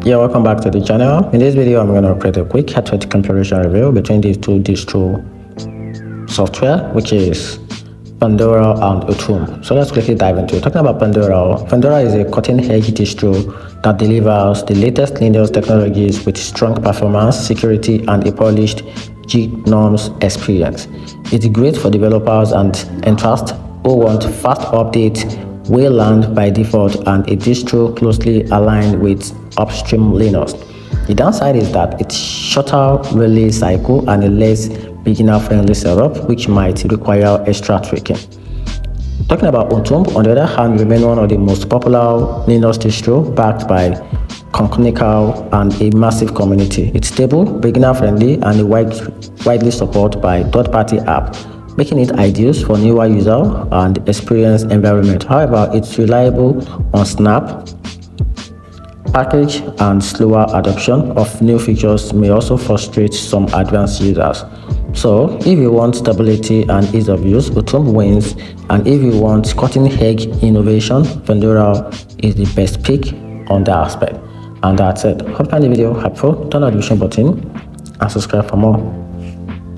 Yeah, welcome back to the channel. In this video, I'm going to create a quick head-to-head comparison review between these two distro software, which is Fedora and Ubuntu. So let's quickly dive into it. Talking about Fedora is a cutting-edge distro that delivers the latest Linux technologies with strong performance, security, and a polished GNOME experience. It's great for developers and enthusiasts who want fast updates, well-land by default, and a distro closely aligned with upstream Linux. The downside is that it's shorter release cycle and a less beginner-friendly setup, which might require extra tweaking. Talking about Ubuntu, on the other hand, remains one of the most popular Linux distro backed by canonical and a massive community. It's stable, beginner-friendly, and widely supported by third-party apps, making it ideal for newer users and experienced environment. However, it's reliable on snap package, and slower adoption of new features may also frustrate some advanced users. So if you want stability and ease of use, Ubuntu wins, and if you want cutting-edge innovation, Fedora is the best pick on that aspect. And that's it. Hope you find the video helpful. Turn on the notification button and subscribe for more.